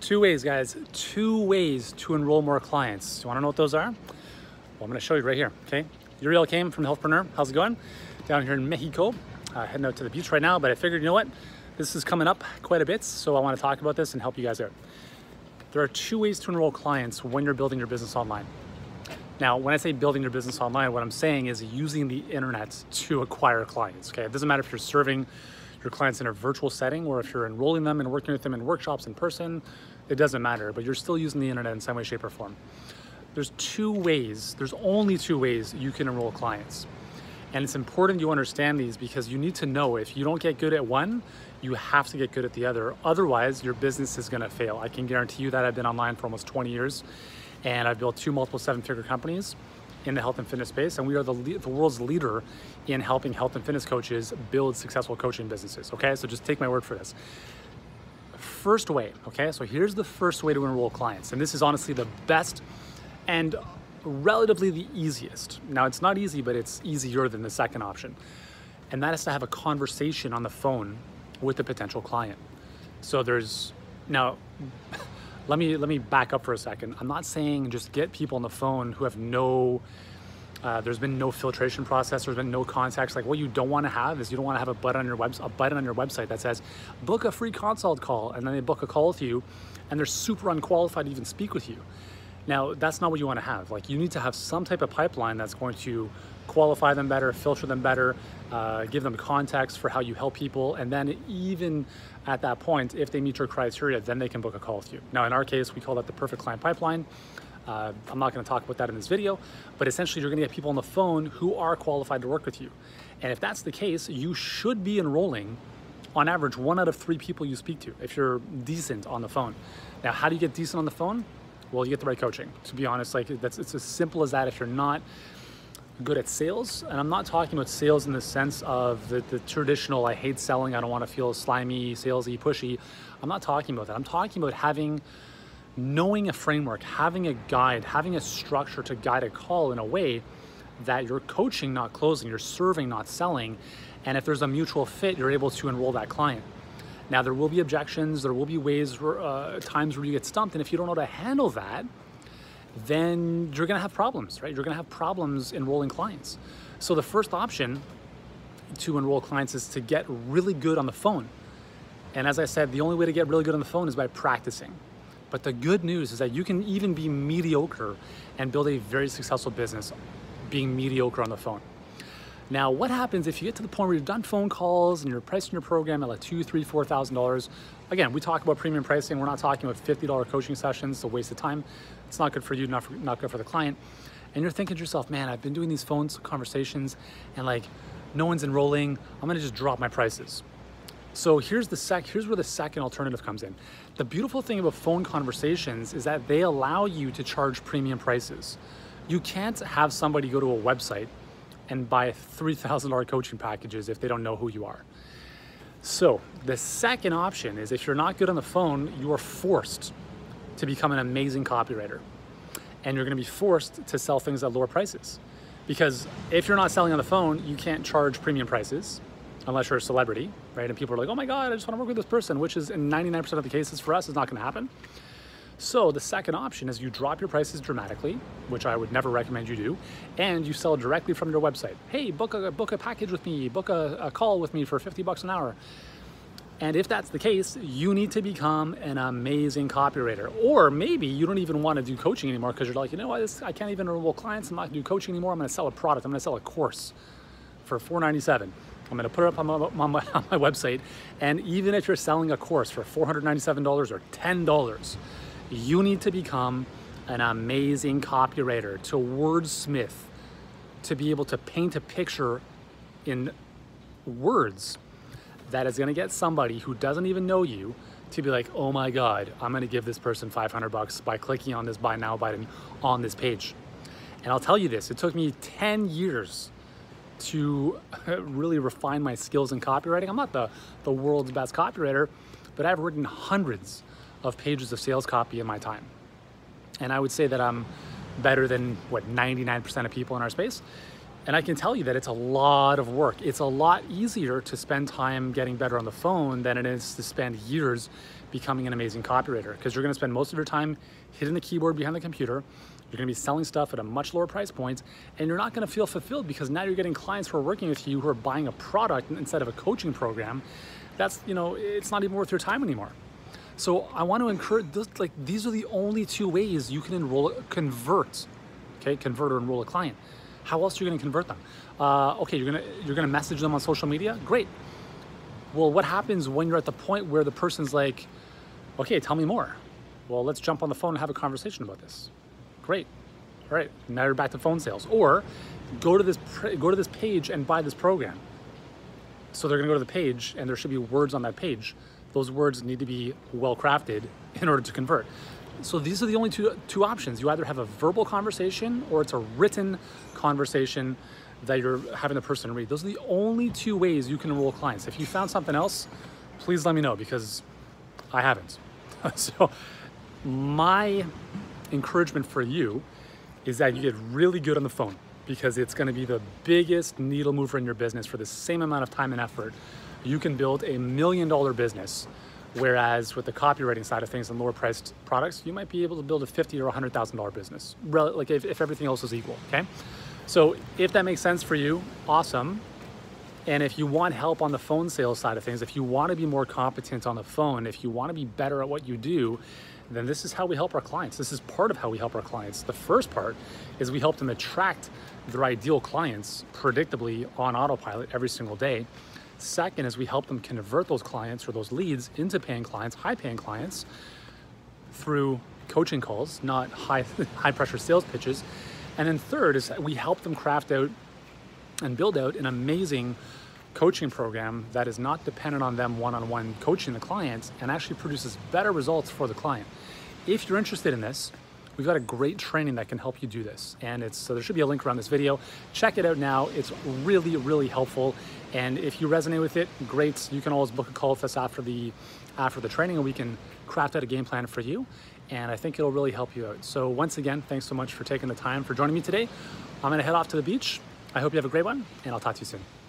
Two ways, guys. Two ways to enroll more clients. You want to know what those are? Well, I'm going to show you right here, okay? Uriel came from the Healthpreneur. How's it going? Down here in Mexico. Heading out to the beach right now, but I figured, you know what? This is coming up quite a bit, so I want to talk about this and help you guys out. There are two ways to enroll clients when you're building your business online. Now, when I say building your business online, what I'm saying is using the internet to acquire clients, okay? It doesn't matter if you're serving your clients in a virtual setting or if you're enrolling them and working with them in workshops in person, it doesn't matter, but you're still using the internet in some way, shape, or form. There's only two ways you can enroll clients. And it's important you understand these because you need to know if you don't get good at one, you have to get good at the other. Otherwise, your business is gonna fail. I can guarantee you that. I've been online for almost 20 years and I've built two multiple seven-figure companies in the health and fitness space, and we are the world's leader in helping health and fitness coaches build successful coaching businesses, okay? So just take my word for this. First way, okay? So here's the first way to enroll clients, and this is honestly the best and relatively the easiest. Now, it's not easy, but it's easier than the second option, and that is to have a conversation on the phone with the potential client. So now, let me back up for a second. I'm not saying just get people on the phone who have there's been no filtration process, there's been no contacts. Like, what you don't want to have is you don't want to have a button on your website that says, book a free consult call, and then they book a call with you, and they're super unqualified to even speak with you. Now, that's not what you want to have. Like, you need to have some type of pipeline that's going to qualify them better, filter them better, give them context for how you help people. And then even at that point, if they meet your criteria, then they can book a call with you. Now, in our case, we call that the perfect client pipeline. I'm not going to talk about that in this video, but essentially you're going to get people on the phone who are qualified to work with you. And if that's the case, you should be enrolling on average 1 out of 3 people you speak to if you're decent on the phone. Now, how do you get decent on the phone? Well, you get the right coaching. To be honest, it's as simple as that. If you're not good at sales, and I'm not talking about sales in the sense of the traditional, I hate selling, I don't want to feel slimy, salesy, pushy. I'm not talking about that. I'm talking about knowing a framework, having a guide, having a structure to guide a call in a way that you're coaching, not closing, you're serving, not selling. And if there's a mutual fit, you're able to enroll that client. Now, there will be objections, there will be times where you get stumped, and if you don't know how to handle that, then you're gonna have problems, right? You're gonna have problems enrolling clients. So the first option to enroll clients is to get really good on the phone. And as I said, the only way to get really good on the phone is by practicing. But the good news is that you can even be mediocre and build a very successful business being mediocre on the phone. Now, what happens if you get to the point where you've done phone calls and you're pricing your program at like $2,000, $3,000, $4,000? Again, we talk about premium pricing. We're not talking about $50 coaching sessions. It's a waste of time. It's not good for you, not good for the client. And you're thinking to yourself, man, I've been doing these phone conversations and like no one's enrolling. I'm gonna just drop my prices. So here's where the second alternative comes in. The beautiful thing about phone conversations is that they allow you to charge premium prices. You can't have somebody go to a website and buy $3,000 coaching packages if they don't know who you are. So the second option is if you're not good on the phone, you are forced to become an amazing copywriter. And you're gonna be forced to sell things at lower prices. Because if you're not selling on the phone, you can't charge premium prices unless you're a celebrity, right? And people are like, oh my God, I just wanna work with this person, which is in 99% of the cases for us is not gonna happen. So the second option is you drop your prices dramatically, which I would never recommend you do, and you sell directly from your website. Hey, book a package with me, book a call with me for $50 an hour. And if that's the case, you need to become an amazing copywriter. Or maybe you don't even want to do coaching anymore because you're like, you know what, I can't even enroll clients, I'm not gonna do coaching anymore, I'm gonna sell a product, I'm gonna sell a course for $497. I'm gonna put it up on my website, and even if you're selling a course for $497 or $10, you need to become an amazing copywriter, to wordsmith, to be able to paint a picture in words that is gonna get somebody who doesn't even know you to be like, oh my God, I'm gonna give this person $500 by clicking on this buy now button on this page. And I'll tell you this, it took me 10 years to really refine my skills in copywriting. I'm not the world's best copywriter, but I've written hundreds of pages of sales copy in my time. And I would say that I'm better than, 99% of people in our space. And I can tell you that it's a lot of work. It's a lot easier to spend time getting better on the phone than it is to spend years becoming an amazing copywriter, because you're going to spend most of your time hitting the keyboard behind the computer. You're going to be selling stuff at a much lower price point, and you're not going to feel fulfilled because now you're getting clients who are working with you who are buying a product instead of a coaching program. That's, it's not even worth your time anymore. So I want to encourage these are the only two ways you can convert or enroll a client. How else are you going to convert them? Okay, you're going to message them on social media. Great. Well, what happens when you're at the point where the person's like, okay, tell me more. Well, let's jump on the phone and have a conversation about this. Great. All right, now you're back to phone sales. Or go to this page and buy this program. So they're going to go to the page, and there should be words on that page. Those words need to be well crafted in order to convert. So these are the only two options. You either have a verbal conversation or it's a written conversation that you're having the person read. Those are the only two ways you can enroll clients. If you found something else, please let me know, because I haven't. So my encouragement for you is that you get really good on the phone, because it's going to be the biggest needle mover in your business. For the same amount of time and effort, you can build $1 million business. Whereas with the copywriting side of things and lower priced products, you might be able to build a $50,000 or $100,000 business, like if everything else is equal, okay? So if that makes sense for you, awesome. And if you want help on the phone sales side of things, if you want to be more competent on the phone, if you want to be better at what you do, then this is how we help our clients. This is part of how we help our clients. The first part is we help them attract their ideal clients predictably on autopilot every single day. Second is we help them convert those clients or those leads into paying clients, high paying clients, through coaching calls, not high pressure sales pitches. And then third is we help them craft out and build out an amazing coaching program that is not dependent on them one-on-one coaching the client, and actually produces better results for the client. If you're interested in this, we've got a great training that can help you do this. And so there should be a link around this video. Check it out now. It's really, really helpful. And if you resonate with it, great. You can always book a call with us after the training, and we can craft out a game plan for you. And I think it'll really help you out. So once again, thanks so much for taking the time for joining me today. I'm gonna head off to the beach. I hope you have a great one, and I'll talk to you soon.